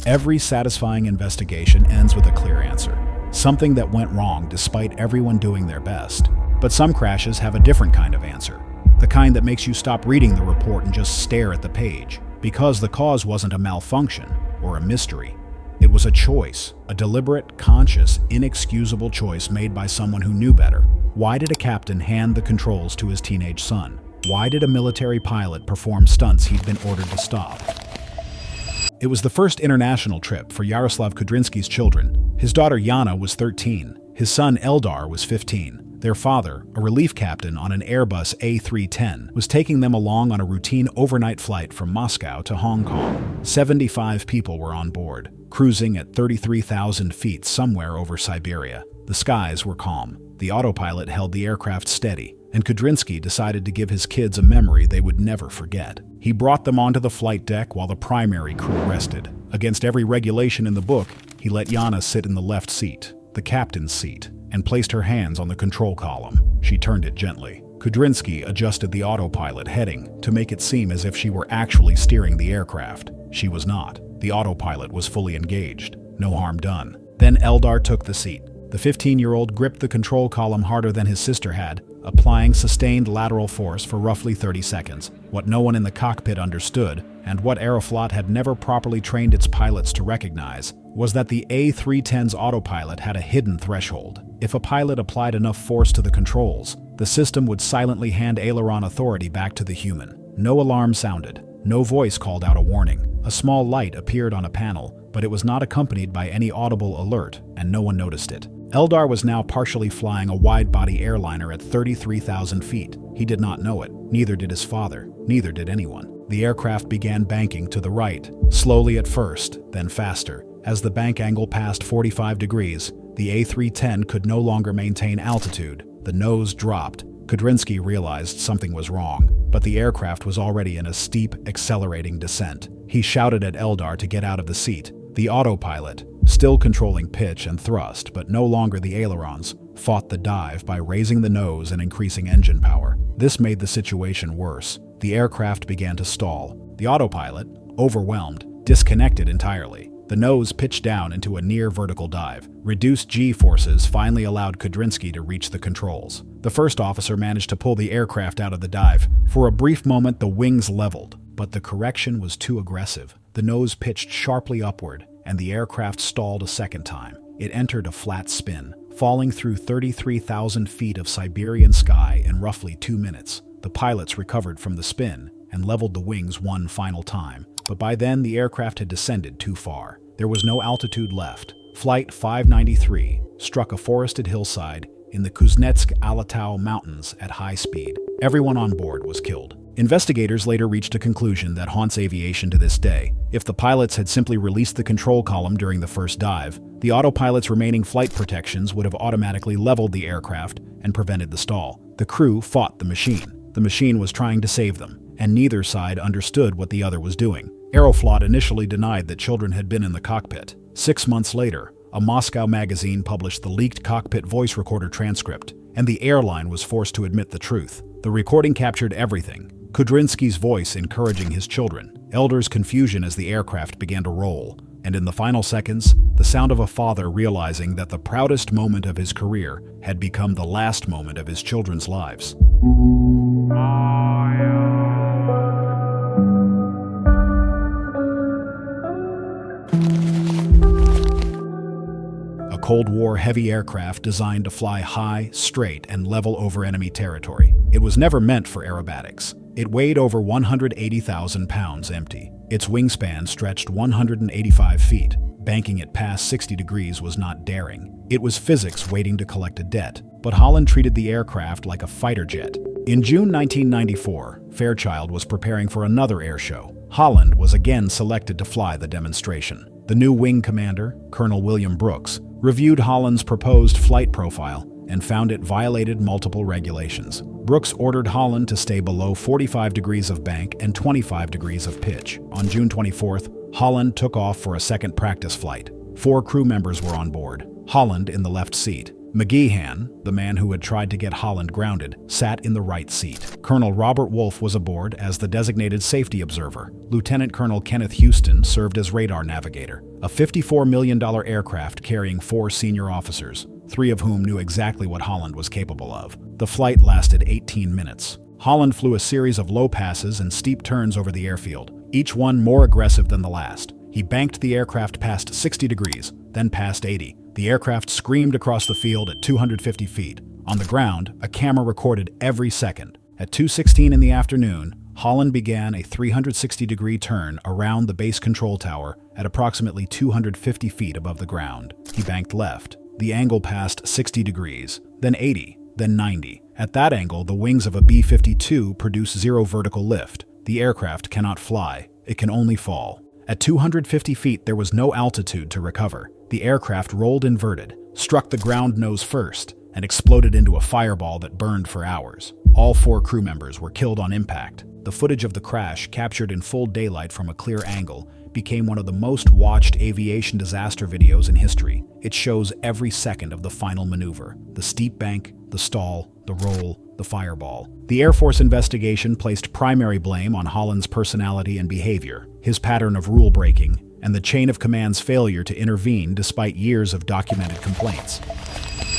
Every satisfying investigation ends with a clear answer. Something that went wrong despite everyone doing their best. But some crashes have a different kind of answer. The kind that makes you stop reading the report and just stare at the page. Because the cause wasn't a malfunction or a mystery. It was a choice, a deliberate, conscious, inexcusable choice made by someone who knew better. Why did a captain hand the controls to his teenage son? Why did a military pilot perform stunts he'd been ordered to stop? It was the first international trip for Yaroslav Kudrynsky's children. His daughter Yana was 13. His son Eldar was 15. Their father, a relief captain on an Airbus A310, was taking them along on a routine overnight flight from Moscow to Hong Kong. 75 people were on board, cruising at 33,000 feet somewhere over Siberia. The skies were calm. The autopilot held the aircraft steady, and Kudrynsky decided to give his kids a memory they would never forget. He brought them onto the flight deck while the primary crew rested. Against every regulation in the book, he let Yana sit in the left seat, the captain's seat, and placed her hands on the control column. She turned it gently. Kudrynsky adjusted the autopilot heading to make it seem as if she were actually steering the aircraft. She was not. The autopilot was fully engaged. No harm done. Then Eldar took the seat. The 15-year-old gripped the control column harder than his sister had, applying sustained lateral force for roughly 30 seconds. What no one in the cockpit understood, and what Aeroflot had never properly trained its pilots to recognize, was that the A310's autopilot had a hidden threshold. If a pilot applied enough force to the controls, the system would silently hand aileron authority back to the human. No alarm sounded. No voice called out a warning. A small light appeared on a panel, but it was not accompanied by any audible alert, and no one noticed it. Eldar was now partially flying a wide-body airliner at 33,000 feet. He did not know it. Neither did his father. Neither did anyone. The aircraft began banking to the right, slowly at first, then faster. As the bank angle passed 45 degrees, the A310 could no longer maintain altitude. The nose dropped. Kudrynsky realized something was wrong, but the aircraft was already in a steep, accelerating descent. He shouted at Eldar to get out of the seat. The autopilot, still controlling pitch and thrust, but no longer the ailerons, fought the dive by raising the nose and increasing engine power. This made the situation worse. The aircraft began to stall. The autopilot, overwhelmed, disconnected entirely. The nose pitched down into a near-vertical dive. Reduced G-forces finally allowed Kudrynsky to reach the controls. The first officer managed to pull the aircraft out of the dive. For a brief moment, the wings leveled, but the correction was too aggressive. The nose pitched sharply upward, and the aircraft stalled a second time. It entered a flat spin, falling through 33,000 feet of Siberian sky in roughly 2 minutes. The pilots recovered from the spin and leveled the wings one final time. But by then, the aircraft had descended too far. There was no altitude left. Flight 593 struck a forested hillside in the Kuznetsk-Alatau Mountains at high speed. Everyone on board was killed. Investigators later reached a conclusion that haunts aviation to this day. If the pilots had simply released the control column during the first dive, the autopilot's remaining flight protections would have automatically leveled the aircraft and prevented the stall. The crew fought the machine. The machine was trying to save them, and neither side understood what the other was doing. Aeroflot initially denied that children had been in the cockpit. 6 months later, a Moscow magazine published the leaked cockpit voice recorder transcript, and the airline was forced to admit the truth. The recording captured everything. Kudrynsky's voice encouraging his children, Eldar's confusion as the aircraft began to roll, and in the final seconds, the sound of a father realizing that the proudest moment of his career had become the last moment of his children's lives. A Cold War heavy aircraft designed to fly high, straight, and level over enemy territory. It was never meant for aerobatics. It weighed over 180,000 pounds empty. Its wingspan stretched 185 feet. Banking it past 60 degrees was not daring. It was physics waiting to collect a debt. But Holland treated the aircraft like a fighter jet. In June 1994, Fairchild was preparing for another air show. Holland was again selected to fly the demonstration. The new wing commander, Colonel William Brooks, reviewed Holland's proposed flight profile and found it violated multiple regulations. Brooks ordered Holland to stay below 45 degrees of bank and 25 degrees of pitch. On June 24th, Holland took off for a second practice flight. 4 crew members were on board, Holland in the left seat. McGeehan, the man who had tried to get Holland grounded, sat in the right seat. Colonel Robert Wolfe was aboard as the designated safety observer. Lieutenant Colonel Kenneth Houston served as radar navigator. A $54 million aircraft carrying 4 senior officers, 3 of whom knew exactly what Holland was capable of. The flight lasted 18 minutes. Holland flew a series of low passes and steep turns over the airfield, each one more aggressive than the last. He banked the aircraft past 60 degrees, then past 80. The aircraft screamed across the field at 250 feet. On the ground, a camera recorded every second. At 2:16 in the afternoon, Holland began a 360-degree turn around the base control tower at approximately 250 feet above the ground. He banked left. The angle passed 60 degrees, then 80, then 90. At that angle, the wings of a B-52 produce 0 vertical lift. The aircraft cannot fly. It can only fall. At 250 feet, there was no altitude to recover. The aircraft rolled inverted, struck the ground nose first, and exploded into a fireball that burned for hours. All 4 crew members were killed on impact. The footage of the crash, captured in full daylight from a clear angle, became one of the most watched aviation disaster videos in history. It shows every second of the final maneuver: the steep bank, the stall, the roll, the fireball. The Air Force investigation placed primary blame on Holland's personality and behavior, his pattern of rule-breaking, and the chain of command's failure to intervene despite years of documented complaints.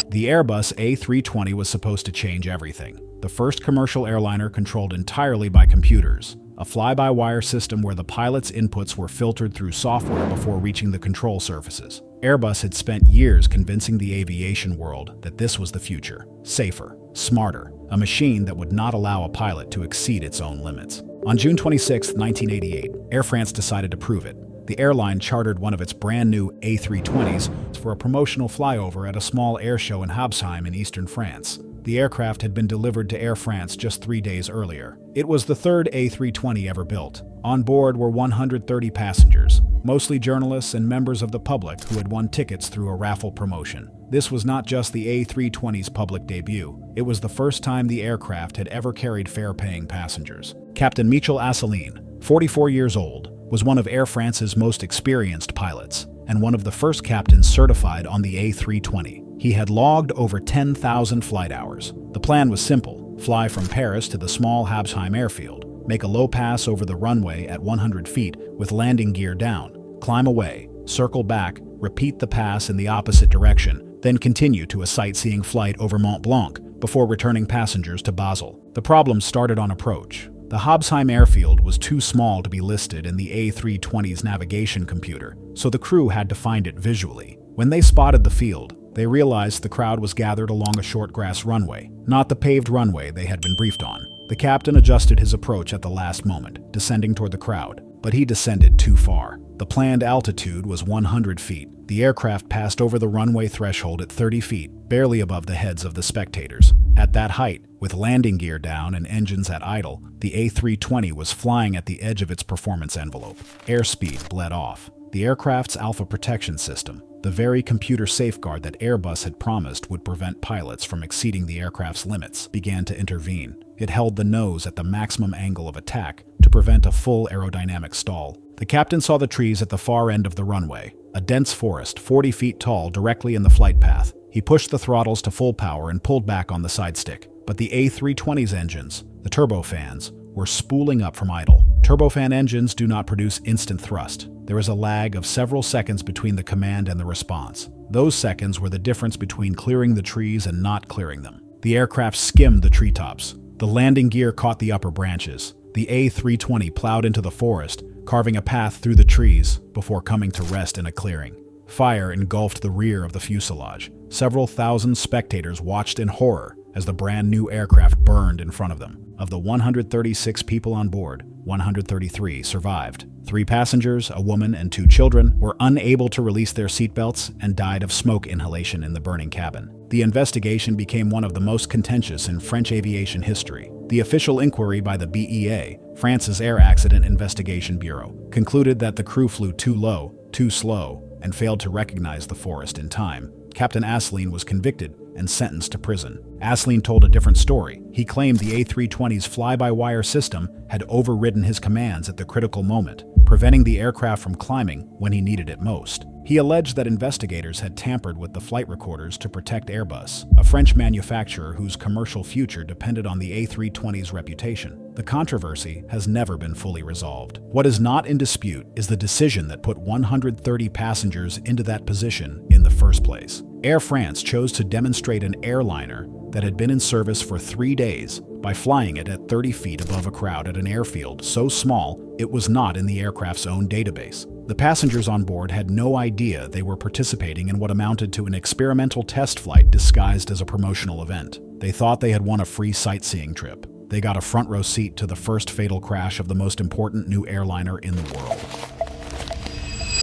The Airbus A320 was supposed to change everything. The first commercial airliner controlled entirely by computers, a fly-by-wire system where the pilot's inputs were filtered through software before reaching the control surfaces. Airbus had spent years convincing the aviation world that this was the future: safer, smarter, a machine that would not allow a pilot to exceed its own limits. On June 26, 1988, Air France decided to prove it. The airline chartered one of its brand-new A320s for a promotional flyover at a small air show in Habsheim in eastern France. The aircraft had been delivered to Air France just 3 days earlier. It was the third A320 ever built. On board were 130 passengers, mostly journalists and members of the public who had won tickets through a raffle promotion. This was not just the A320's public debut. It was the first time the aircraft had ever carried fare-paying passengers. Captain Michel Asselineau, 44 years old, was one of Air France's most experienced pilots, and one of the first captains certified on the A320. He had logged over 10,000 flight hours. The plan was simple: fly from Paris to the small Habsheim airfield, make a low pass over the runway at 100 feet with landing gear down, climb away, circle back, repeat the pass in the opposite direction, then continue to a sightseeing flight over Mont Blanc before returning passengers to Basel. The problem started on approach. The Habsheim airfield was too small to be listed in the A320's navigation computer, so the crew had to find it visually. When they spotted the field, they realized the crowd was gathered along a short grass runway, not the paved runway they had been briefed on. The captain adjusted his approach at the last moment, descending toward the crowd, but he descended too far. The planned altitude was 100 feet. The aircraft passed over the runway threshold at 30 feet, barely above the heads of the spectators. At that height, with landing gear down and engines at idle, the A320 was flying at the edge of its performance envelope. Airspeed bled off. The aircraft's alpha protection system, the very computer safeguard that Airbus had promised would prevent pilots from exceeding the aircraft's limits, began to intervene. It held the nose at the maximum angle of attack to prevent a full aerodynamic stall. The captain saw the trees at the far end of the runway, a dense forest 40 feet tall directly in the flight path. He pushed the throttles to full power and pulled back on the side stick. But the A320's engines, the turbofans, were spooling up from idle. Turbofan engines do not produce instant thrust. There is a lag of several seconds between the command and the response. Those seconds were the difference between clearing the trees and not clearing them. The aircraft skimmed the treetops. The landing gear caught the upper branches. The A320 plowed into the forest, carving a path through the trees before coming to rest in a clearing. Fire engulfed the rear of the fuselage. Several thousand spectators watched in horror as the brand new aircraft burned in front of them. Of the 136 people on board, 133 survived. 3 passengers, a woman and 2 children, were unable to release their seatbelts and died of smoke inhalation in the burning cabin. The investigation became one of the most contentious in French aviation history. The official inquiry by the BEA, France's Air Accident Investigation Bureau, concluded that the crew flew too low, too slow, and failed to recognize the forest in time. Captain Asselineau was convicted and sentenced to prison. Asselineau told a different story. He claimed the A320's fly-by-wire system had overridden his commands at the critical moment, preventing the aircraft from climbing when he needed it most. He alleged that investigators had tampered with the flight recorders to protect Airbus, a French manufacturer whose commercial future depended on the A320's reputation. The controversy has never been fully resolved. What is not in dispute is the decision that put 130 passengers into that position in the first place. Air France chose to demonstrate an airliner that had been in service for 3 days by flying it at 30 feet above a crowd at an airfield so small it was not in the aircraft's own database. The passengers on board had no idea they were participating in what amounted to an experimental test flight disguised as a promotional event. They thought they had won a free sightseeing trip. They got a front row seat to the first fatal crash of the most important new airliner in the world.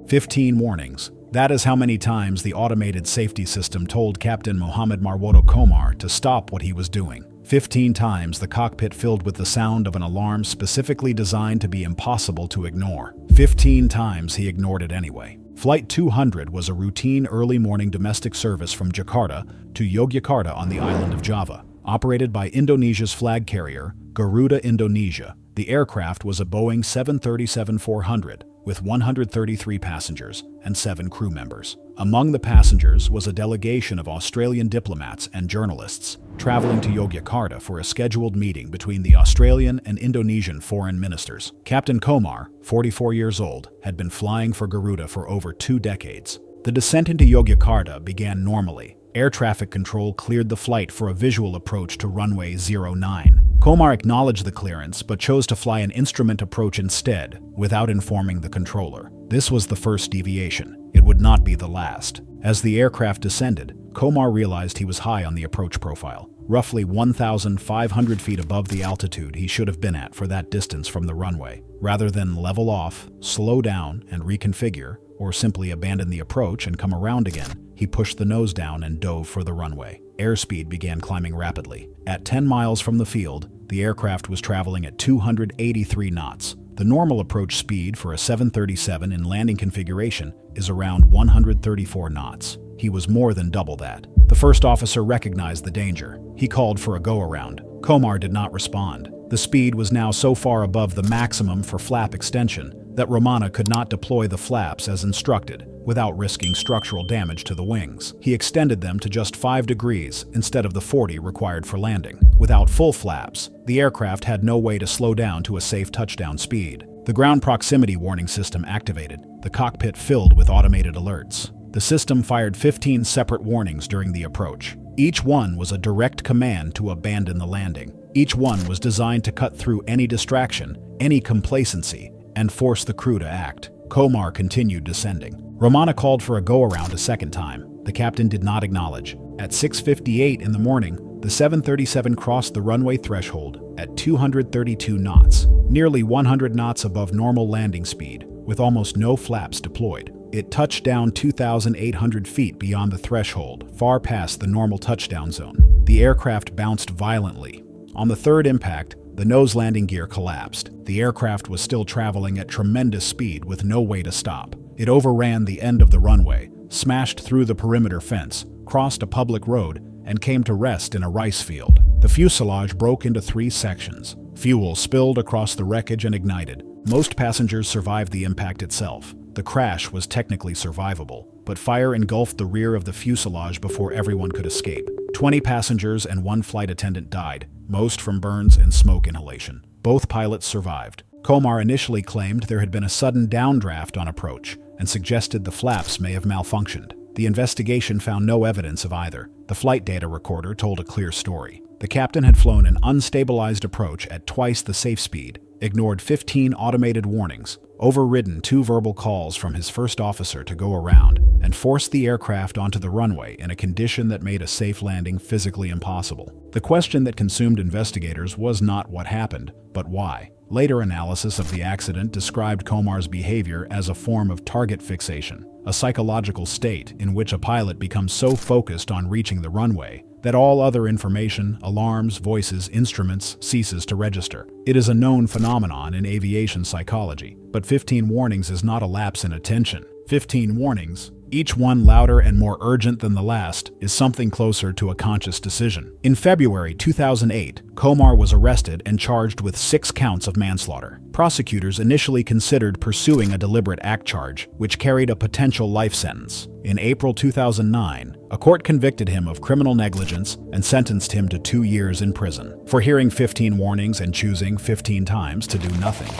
15 warnings. That is how many times the automated safety system told Captain Mohammed Marwoto Komar to stop what he was doing. 15 times the cockpit filled with the sound of an alarm specifically designed to be impossible to ignore. 15 times he ignored it anyway. Flight 200 was a routine early morning domestic service from Jakarta to Yogyakarta on the island of Java, operated by Indonesia's flag carrier, Garuda Indonesia. The aircraft was a Boeing 737-400 with 133 passengers and 7 crew members. Among the passengers was a delegation of Australian diplomats and journalists traveling to Yogyakarta for a scheduled meeting between the Australian and Indonesian foreign ministers. Captain Komar, 44 years old, had been flying for Garuda for over 2 decades. The descent into Yogyakarta began normally. Air traffic control cleared the flight for a visual approach to runway 09. Komar acknowledged the clearance but chose to fly an instrument approach instead, without informing the controller. This was the first deviation. It would not be the last. As the aircraft descended, Komar realized he was high on the approach profile, roughly 1,500 feet above the altitude he should have been at for that distance from the runway. Rather than level off, slow down, and reconfigure, or simply abandon the approach and come around again, he pushed the nose down and dove for the runway. Airspeed began climbing rapidly. At 10 miles from the field, the aircraft was traveling at 283 knots. The normal approach speed for a 737 in landing configuration is around 134 knots. He was more than double that. The first officer recognized the danger. He called for a go-around. Komar did not respond. The speed was now so far above the maximum for flap extension that Romana could not deploy the flaps as instructed without risking structural damage to the wings. He extended them to just 5 degrees instead of the 40 required for landing. Without full flaps, the aircraft had no way to slow down to a safe touchdown speed. The ground proximity warning system activated, the cockpit filled with automated alerts. The system fired 15 separate warnings during the approach. Each one was a direct command to abandon the landing. Each one was designed to cut through any distraction, any complacency, and force the crew to act. Komar continued descending. Romana called for a go-around a second time. The captain did not acknowledge. At 6:58 in the morning, the 737 crossed the runway threshold at 232 knots, nearly 100 knots above normal landing speed, with almost no flaps deployed. It touched down 2,800 feet beyond the threshold, far past the normal touchdown zone. The aircraft bounced violently. On the third impact, the nose landing gear collapsed. The aircraft was still traveling at tremendous speed with no way to stop. It overran the end of the runway, smashed through the perimeter fence, crossed a public road, and came to rest in a rice field. The fuselage broke into 3 sections. Fuel spilled across the wreckage and ignited. Most passengers survived the impact itself. The crash was technically survivable, but fire engulfed the rear of the fuselage before everyone could escape. 20 passengers and 1 flight attendant died, most from burns and smoke inhalation. Both pilots survived. Komar initially claimed there had been a sudden downdraft on approach and suggested the flaps may have malfunctioned. The investigation found no evidence of either. The flight data recorder told a clear story. The captain had flown an unstabilized approach at twice the safe speed, ignored 15 automated warnings, overridden 2 verbal calls from his first officer to go around, and forced the aircraft onto the runway in a condition that made a safe landing physically impossible. The question that consumed investigators was not what happened, but why. Later analysis of the accident described Komar's behavior as a form of target fixation, a psychological state in which a pilot becomes so focused on reaching the runway that all other information, alarms, voices, instruments, ceases to register. It is a known phenomenon in aviation psychology, but 15 warnings is not a lapse in attention. 15 warnings, each one louder and more urgent than the last, is something closer to a conscious decision. In February 2008, Komar was arrested and charged with 6 counts of manslaughter. Prosecutors initially considered pursuing a deliberate act charge, which carried a potential life sentence. In April 2009, a court convicted him of criminal negligence and sentenced him to 2 years in prison for hearing 15 warnings and choosing 15 times to do nothing.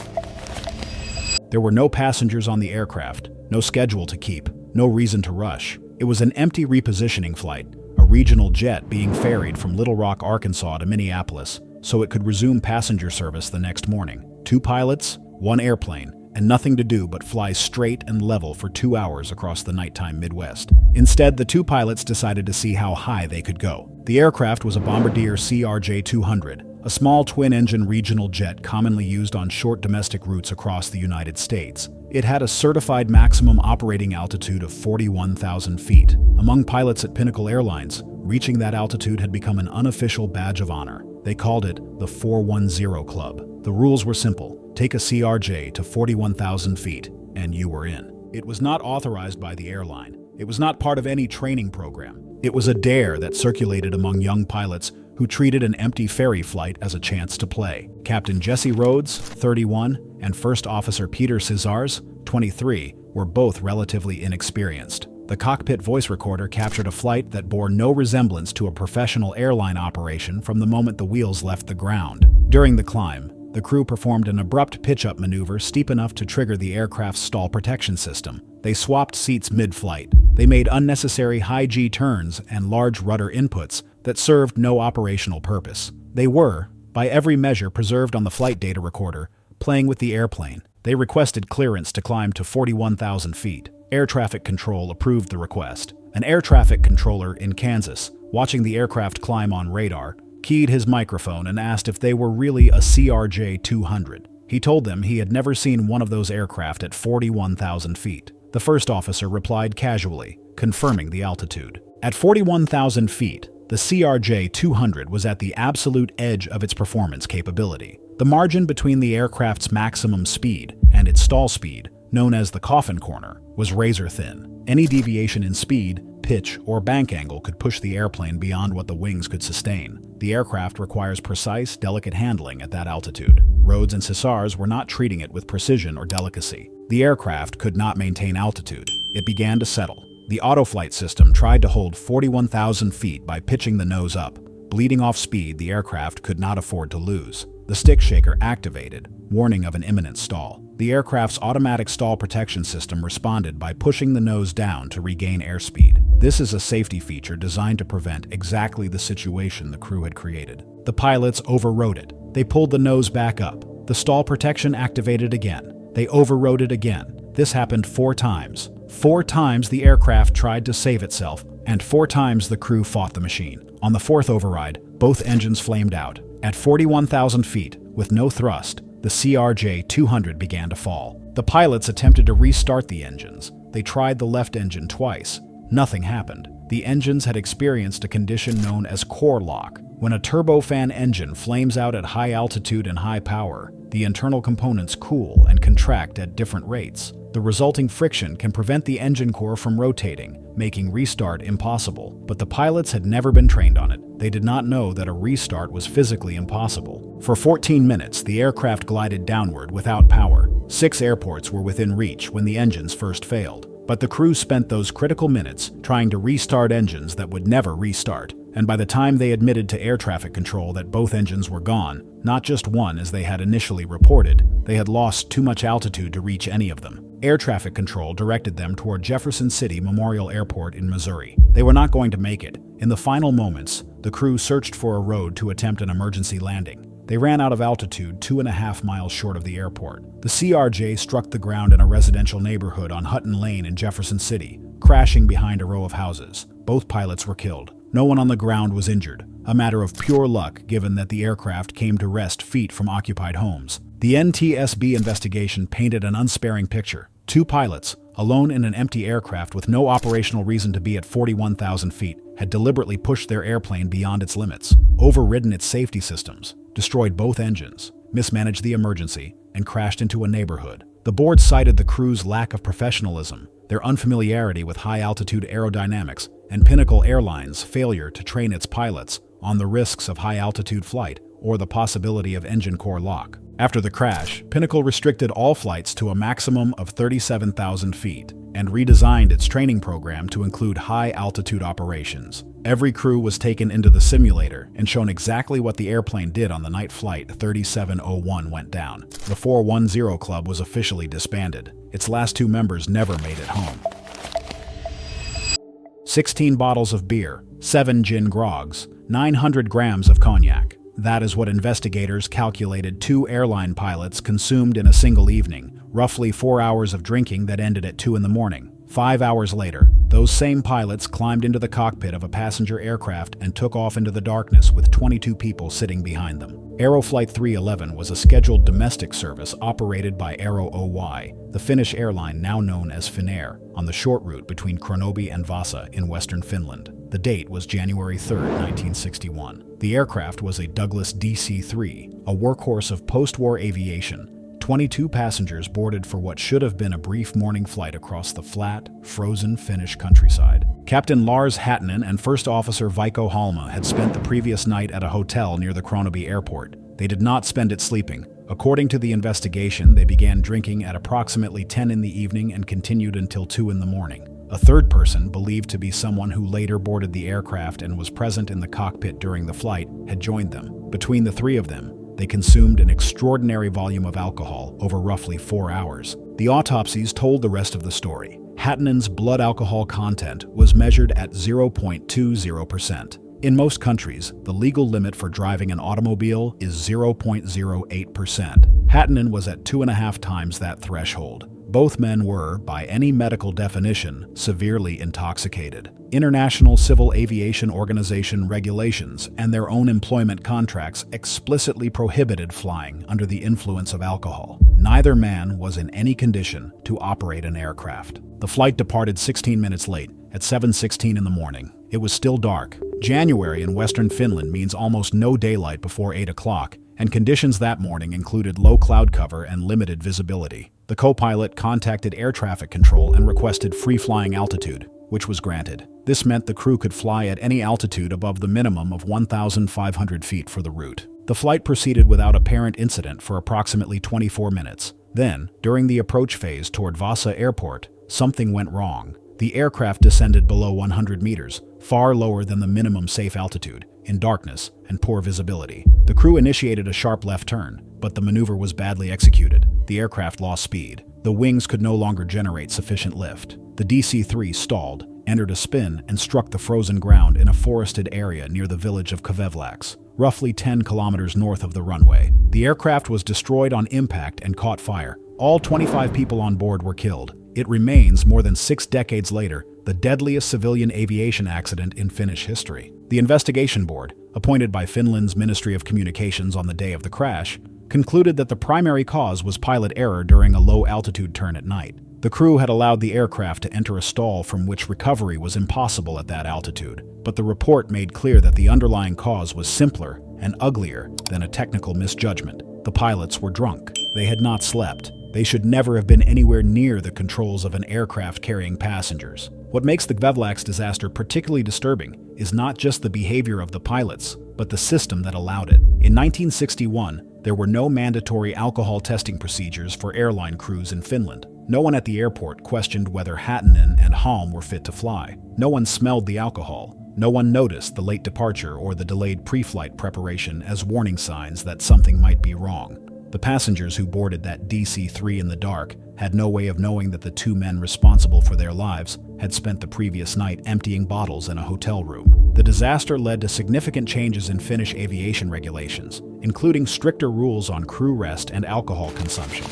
There were no passengers on the aircraft, no schedule to keep, no reason to rush. It was an empty repositioning flight, a regional jet being ferried from Little Rock, Arkansas to Minneapolis, so it could resume passenger service the next morning. 2 pilots, 1 airplane, and nothing to do but fly straight and level for 2 hours across the nighttime Midwest. Instead, the 2 pilots decided to see how high they could go. The aircraft was a Bombardier CRJ-200, a small twin-engine regional jet commonly used on short domestic routes across the United States. It had a certified maximum operating altitude of 41,000 feet. Among pilots at Pinnacle Airlines, reaching that altitude had become an unofficial badge of honor. They called it the 410 Club. The rules were simple: take a CRJ to 41,000 feet, and you were in. It was not authorized by the airline. It was not part of any training program. It was a dare that circulated among young pilots who treated an empty ferry flight as a chance to play. Captain Jesse Rhodes, 31, and First Officer Peter Cesars, 23, were both relatively inexperienced. The cockpit voice recorder captured a flight that bore no resemblance to a professional airline operation from the moment the wheels left the ground. During the climb, the crew performed an abrupt pitch-up maneuver steep enough to trigger the aircraft's stall protection system. They swapped seats mid-flight. They made unnecessary high-G turns and large rudder inputs that served no operational purpose. They were, by every measure preserved on the flight data recorder, playing with the airplane. They requested clearance to climb to 41,000 feet. Air traffic control approved the request. An air traffic controller in Kansas, watching the aircraft climb on radar, keyed his microphone and asked if they were really a CRJ-200. He told them he had never seen one of those aircraft at 41,000 feet. The first officer replied casually, confirming the altitude. At 41,000 feet, the CRJ-200 was at the absolute edge of its performance capability. The margin between the aircraft's maximum speed and its stall speed, known as the coffin corner, was razor thin. Any deviation in speed, pitch, or bank angle could push the airplane beyond what the wings could sustain. The aircraft requires precise, delicate handling at that altitude. Rhodes and Cesars were not treating it with precision or delicacy. The aircraft could not maintain altitude. It began to settle. The Aero Flight system tried to hold 41,000 feet by pitching the nose up. Bleeding off speed, the aircraft could not afford to lose. The stick shaker activated, warning of an imminent stall. The aircraft's automatic stall protection system responded by pushing the nose down to regain airspeed. This is a safety feature designed to prevent exactly the situation the crew had created. The pilots overrode it. They pulled the nose back up. The stall protection activated again. They overrode it again. This happened 4 times. 4 times the aircraft tried to save itself, and 4 times the crew fought the machine. On the 4th override, both engines flamed out. At 41,000 feet, with no thrust, the CRJ-200 began to fall. The pilots attempted to restart the engines. They tried the left engine twice. Nothing happened. The engines had experienced a condition known as core lock. When a turbofan engine flames out at high altitude and high power, the internal components cool and contract at different rates. The resulting friction can prevent the engine core from rotating, making restart impossible. But the pilots had never been trained on it. They did not know that a restart was physically impossible. For 14 minutes, the aircraft glided downward without power. 6 airports were within reach when the engines first failed. But the crew spent those critical minutes trying to restart engines that would never restart. And by the time they admitted to air traffic control that both engines were gone, not just one as they had initially reported, they had lost too much altitude to reach any of them. Air traffic control directed them toward Jefferson City Memorial Airport in Missouri. They were not going to make it. In the final moments, the crew searched for a road to attempt an emergency landing. They ran out of altitude 2.5 miles short of the airport. The CRJ struck the ground in a residential neighborhood on Hutton Lane in Jefferson City, crashing behind a row of houses. Both pilots were killed. No one on the ground was injured, a matter of pure luck given that the aircraft came to rest feet from occupied homes. The NTSB investigation painted an unsparing picture. 2 pilots, alone in an empty aircraft with no operational reason to be at 41,000 feet, had deliberately pushed their airplane beyond its limits, overridden its safety systems, destroyed both engines, mismanaged the emergency, and crashed into a neighborhood. The board cited the crew's lack of professionalism, their unfamiliarity with high-altitude aerodynamics, and Pinnacle Airlines' failure to train its pilots on the risks of high-altitude flight or the possibility of engine core lock. After the crash, Pinnacle restricted all flights to a maximum of 37,000 feet and redesigned its training program to include high-altitude operations. Every crew was taken into the simulator and shown exactly what the airplane did on the night Flight 3701 went down. The 410 Club was officially disbanded. Its last 2 members never made it home. 16 bottles of beer, 7 gin grogs, 900 grams of cognac. That is what investigators calculated 2 airline pilots consumed in a single evening, roughly 4 hours of drinking that ended at 2 in the morning. 5 hours later, those same pilots climbed into the cockpit of a passenger aircraft and took off into the darkness with 22 people sitting behind them. Aero Flight 311 was a scheduled domestic service operated by Aero Oy, the Finnish airline now known as Finnair, on the short route between Kronoby and Vasa in western Finland. The date was January 3, 1961. The aircraft was a Douglas DC-3, a workhorse of post-war aviation. 22 passengers boarded for what should have been a brief morning flight across the flat, frozen Finnish countryside. Captain Lars Hattinen and First Officer Veikko Halma had spent the previous night at a hotel near the Kronoby airport. They did not spend it sleeping. According to the investigation, they began drinking at approximately 10 in the evening and continued until 2 in the morning. A third person, believed to be someone who later boarded the aircraft and was present in the cockpit during the flight, had joined them. Between the 3 of them, they consumed an extraordinary volume of alcohol over roughly 4 hours. The autopsies told the rest of the story. Hattinen's blood alcohol content was measured at 0.20%. In most countries, the legal limit for driving an automobile is 0.08%. Hattinen was at 2.5 times that threshold. Both men were, by any medical definition, severely intoxicated. International Civil Aviation Organization regulations and their own employment contracts explicitly prohibited flying under the influence of alcohol. Neither man was in any condition to operate an aircraft. The flight departed 16 minutes late, at 7:16 in the morning. It was still dark. January in western Finland means almost no daylight before 8 o'clock, and conditions that morning included low cloud cover and limited visibility. The co-pilot contacted air traffic control and requested free-flying altitude, which was granted. This meant the crew could fly at any altitude above the minimum of 1,500 feet for the route. The flight proceeded without apparent incident for approximately 24 minutes. Then, during the approach phase toward Vasa Airport, something went wrong. The aircraft descended below 100 meters, far lower than the minimum safe altitude, in darkness and poor visibility. The crew initiated a sharp left turn, but the maneuver was badly executed. The aircraft lost speed. The wings could no longer generate sufficient lift. The DC-3 stalled, entered a spin, and struck the frozen ground in a forested area near the village of Kavevlax, roughly 10 kilometers north of the runway. The aircraft was destroyed on impact and caught fire. All 25 people on board were killed. It remains, more than 6 decades later, the deadliest civilian aviation accident in Finnish history. The investigation board, appointed by Finland's Ministry of Communications on the day of the crash, concluded that the primary cause was pilot error during a low-altitude turn at night. The crew had allowed the aircraft to enter a stall from which recovery was impossible at that altitude, but the report made clear that the underlying cause was simpler and uglier than a technical misjudgment. The pilots were drunk. They had not slept. They should never have been anywhere near the controls of an aircraft carrying passengers. What makes the Kavevlax disaster particularly disturbing is not just the behavior of the pilots, but the system that allowed it. In 1961, there were no mandatory alcohol testing procedures for airline crews in Finland. No one at the airport questioned whether Hattinen and Halm were fit to fly. No one smelled the alcohol. No one noticed the late departure or the delayed pre-flight preparation as warning signs that something might be wrong. The passengers who boarded that DC-3 in the dark had no way of knowing that the 2 men responsible for their lives had spent the previous night emptying bottles in a hotel room. The disaster led to significant changes in Finnish aviation regulations, including stricter rules on crew rest and alcohol consumption.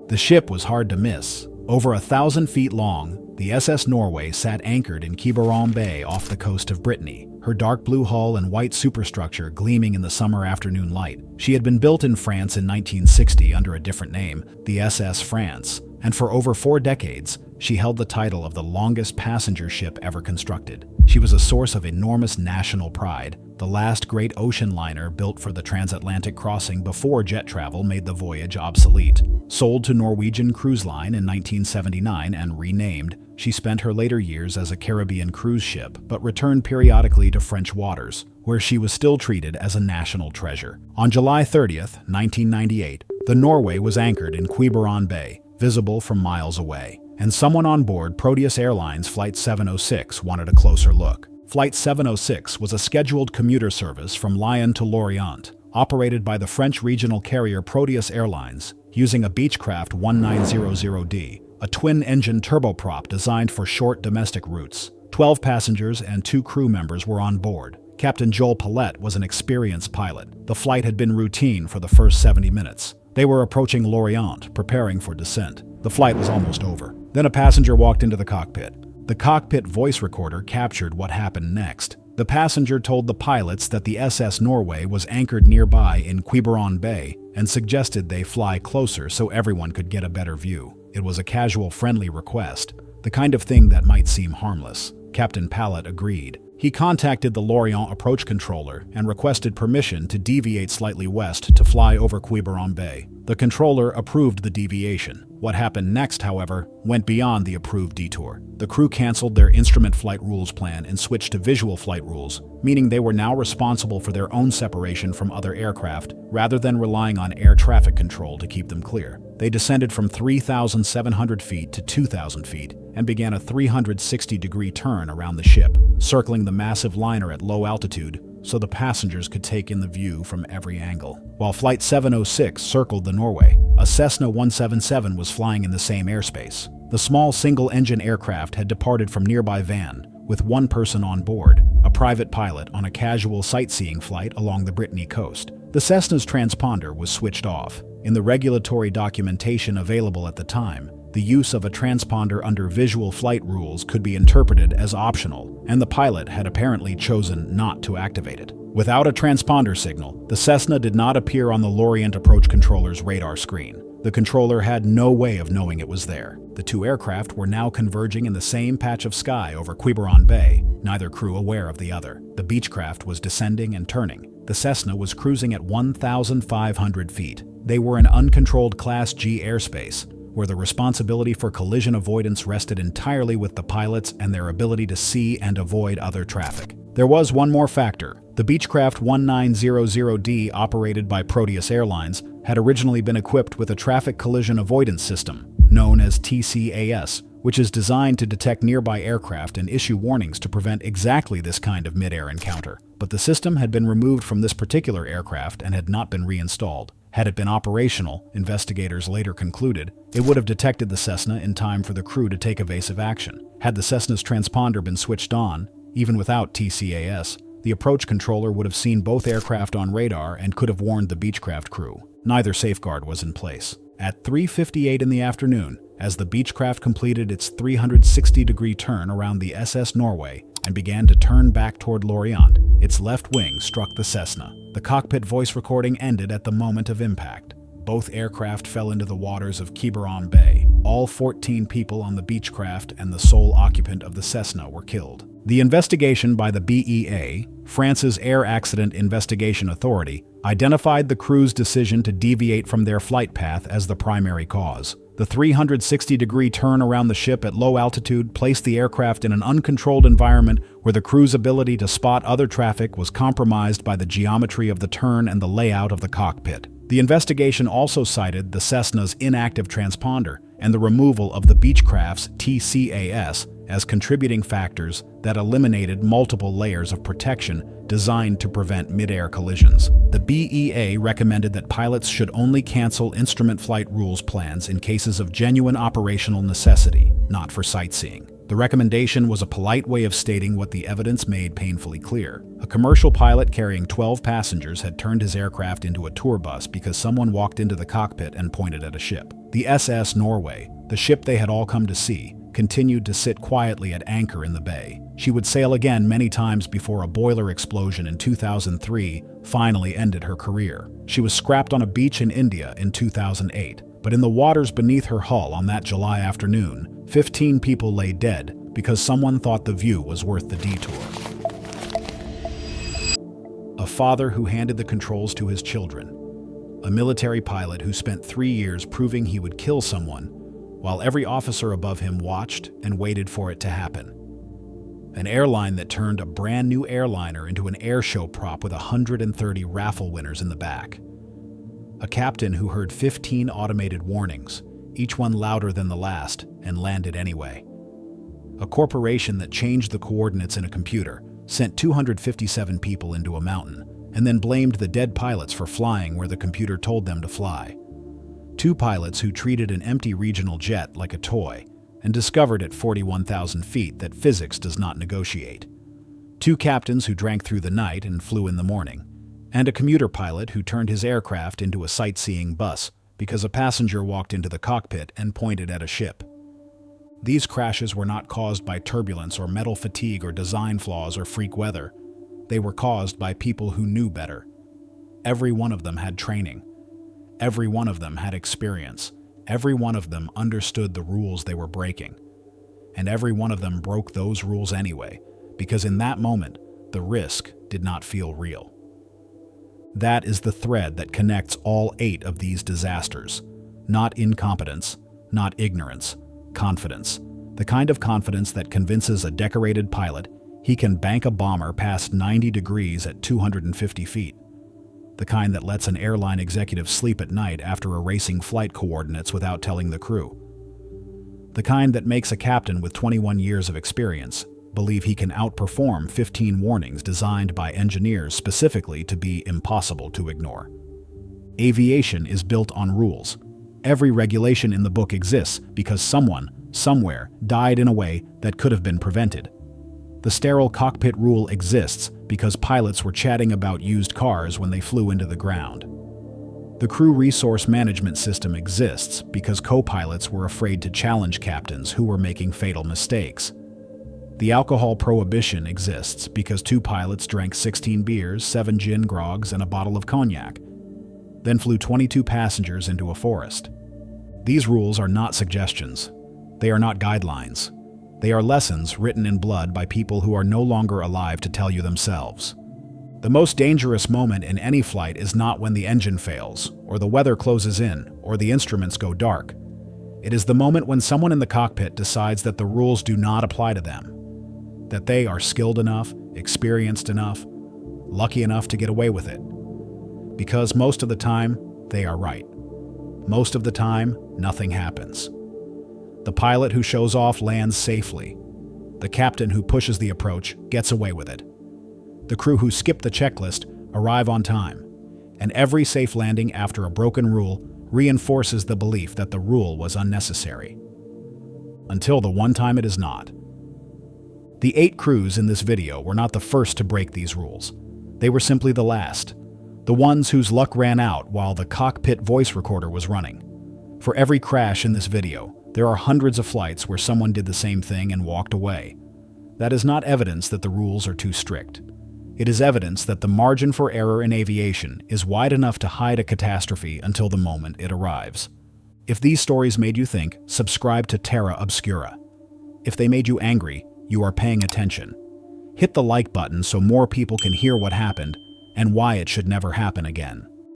The ship was hard to miss. Over 1,000 feet long, the SS Norway sat anchored in Quiberon Bay off the coast of Brittany, her dark blue hull and white superstructure gleaming in the summer afternoon light. She had been built in France in 1960 under a different name, the SS France, and for over 4 decades, she held the title of the longest passenger ship ever constructed. She was a source of enormous national pride, the last great ocean liner built for the transatlantic crossing before jet travel made the voyage obsolete. Sold to Norwegian Cruise Line in 1979 and renamed, she spent her later years as a Caribbean cruise ship, but returned periodically to French waters, where she was still treated as a national treasure. On July 30th, 1998, the Norway was anchored in Quiberon Bay, visible from miles away, and someone on board Proteus Airlines Flight 706 wanted a closer look. Flight 706 was a scheduled commuter service from Lyon to Lorient, operated by the French regional carrier Proteus Airlines, using a Beechcraft 1900D, a twin-engine turboprop designed for short domestic routes. 12 passengers and 2 crew members were on board. Captain Joel Paulette was an experienced pilot. The flight had been routine for the first 70 minutes. They were approaching Lorient, preparing for descent. The flight was almost over. Then a passenger walked into the cockpit. The cockpit voice recorder captured what happened next. The passenger told the pilots that the SS Norway was anchored nearby in Quiberon Bay and suggested they fly closer so everyone could get a better view. It was a casual, friendly request, the kind of thing that might seem harmless. Captain Paulette agreed. He contacted the Lorient approach controller and requested permission to deviate slightly west to fly over Quiberon Bay. The controller approved the deviation. What happened next, however, went beyond the approved detour. The crew canceled their instrument flight rules plan and switched to visual flight rules, meaning they were now responsible for their own separation from other aircraft, rather than relying on air traffic control to keep them clear. They descended from 3,700 feet to 2,000 feet and began a 360-degree turn around the ship, circling the massive liner at low altitude so the passengers could take in the view from every angle. While Flight 706 circled the Norway, a Cessna 177 was flying in the same airspace. The small single-engine aircraft had departed from nearby Van, with one person on board, a private pilot on a casual sightseeing flight along the Brittany coast. The Cessna's transponder was switched off. In the regulatory documentation available at the time, the use of a transponder under visual flight rules could be interpreted as optional, and the pilot had apparently chosen not to activate it. Without a transponder signal, the Cessna did not appear on the Lorient approach controller's radar screen. The controller had no way of knowing it was there. The 2 aircraft were now converging in the same patch of sky over Quiberon Bay, neither crew aware of the other. The Beechcraft was descending and turning. The Cessna was cruising at 1,500 feet. They were in uncontrolled Class G airspace, where the responsibility for collision avoidance rested entirely with the pilots and their ability to see and avoid other traffic. There was one more factor. The Beechcraft 1900D, operated by Proteus Airlines, had originally been equipped with a traffic collision avoidance system, known as TCAS, which is designed to detect nearby aircraft and issue warnings to prevent exactly this kind of mid-air encounter. But the system had been removed from this particular aircraft and had not been reinstalled. Had it been operational, investigators later concluded, it would have detected the Cessna in time for the crew to take evasive action. Had the Cessna's transponder been switched on, even without TCAS, the approach controller would have seen both aircraft on radar and could have warned the Beechcraft crew. Neither safeguard was in place. At 3:58 in the afternoon, as the Beechcraft completed its 360-degree turn around the SS Norway and began to turn back toward Lorient, its left wing struck the Cessna. The cockpit voice recording ended at the moment of impact. Both aircraft fell into the waters of Quiberon Bay. All 14 people on the Beechcraft and the sole occupant of the Cessna were killed. The investigation by the BEA, France's Air Accident Investigation Authority, identified the crew's decision to deviate from their flight path as the primary cause. The 360-degree turn around the ship at low altitude placed the aircraft in an uncontrolled environment where the crew's ability to spot other traffic was compromised by the geometry of the turn and the layout of the cockpit. The investigation also cited the Cessna's inactive transponder and the removal of the Beechcraft's TCAS as contributing factors that eliminated multiple layers of protection designed to prevent mid-air collisions. The BEA recommended that pilots should only cancel instrument flight rules plans in cases of genuine operational necessity, not for sightseeing. The recommendation was a polite way of stating what the evidence made painfully clear. A commercial pilot carrying 12 passengers had turned his aircraft into a tour bus because someone walked into the cockpit and pointed at a ship. The SS Norway, the ship they had all come to see, continued to sit quietly at anchor in the bay. She would sail again many times before a boiler explosion in 2003 finally ended her career. She was scrapped on a beach in India in 2008. But in the waters beneath her hull on that July afternoon, 15 people lay dead because someone thought the view was worth the detour. A father who handed the controls to his children. A military pilot who spent 3 years proving he would kill someone, while every officer above him watched and waited for it to happen. An airline that turned a brand new airliner into an air show prop with 130 raffle winners in the back. A captain who heard 15 automated warnings, each one louder than the last, and landed anyway. A corporation that changed the coordinates in a computer, sent 257 people into a mountain, and then blamed the dead pilots for flying where the computer told them to fly. 2 pilots who treated an empty regional jet like a toy, and discovered at 41,000 feet that physics does not negotiate. 2 captains who drank through the night and flew in the morning, and a commuter pilot who turned his aircraft into a sightseeing bus because a passenger walked into the cockpit and pointed at a ship. These crashes were not caused by turbulence or metal fatigue or design flaws or freak weather. They were caused by people who knew better. Every one of them had training. Every one of them had experience. Every one of them understood the rules they were breaking. And every one of them broke those rules anyway, because in that moment, the risk did not feel real. That is the thread that connects all 8 of these disasters. Not incompetence, not ignorance, confidence. The kind of confidence that convinces a decorated pilot he can bank a bomber past 90 degrees at 250 feet. The kind that lets an airline executive sleep at night after erasing flight coordinates without telling the crew. The kind that makes a captain with 21 years of experience believe he can outperform 15 warnings designed by engineers specifically to be impossible to ignore. Aviation is built on rules. Every regulation in the book exists because someone, somewhere, died in a way that could have been prevented. The sterile cockpit rule exists because pilots were chatting about used cars when they flew into the ground. The crew resource management system exists because co-pilots were afraid to challenge captains who were making fatal mistakes. The alcohol prohibition exists because 2 pilots drank 16 beers, 7 gin grogs, and a bottle of cognac, then flew 22 passengers into a forest. These rules are not suggestions. They are not guidelines. They are lessons written in blood by people who are no longer alive to tell you themselves. The most dangerous moment in any flight is not when the engine fails, or the weather closes in, or the instruments go dark. It is the moment when someone in the cockpit decides that the rules do not apply to them, that they are skilled enough, experienced enough, lucky enough to get away with it. Because most of the time, they are right. Most of the time, nothing happens. The pilot who shows off lands safely. The captain who pushes the approach gets away with it. The crew who skip the checklist arrive on time. And every safe landing after a broken rule reinforces the belief that the rule was unnecessary. Until the one time it is not. The 8 crews in this video were not the first to break these rules. They were simply the last. The ones whose luck ran out while the cockpit voice recorder was running. For every crash in this video, there are hundreds of flights where someone did the same thing and walked away. That is not evidence that the rules are too strict. It is evidence that the margin for error in aviation is wide enough to hide a catastrophe until the moment it arrives. If these stories made you think, subscribe to Terra Obscura. If they made you angry, you are paying attention. Hit the like button so more people can hear what happened and why it should never happen again.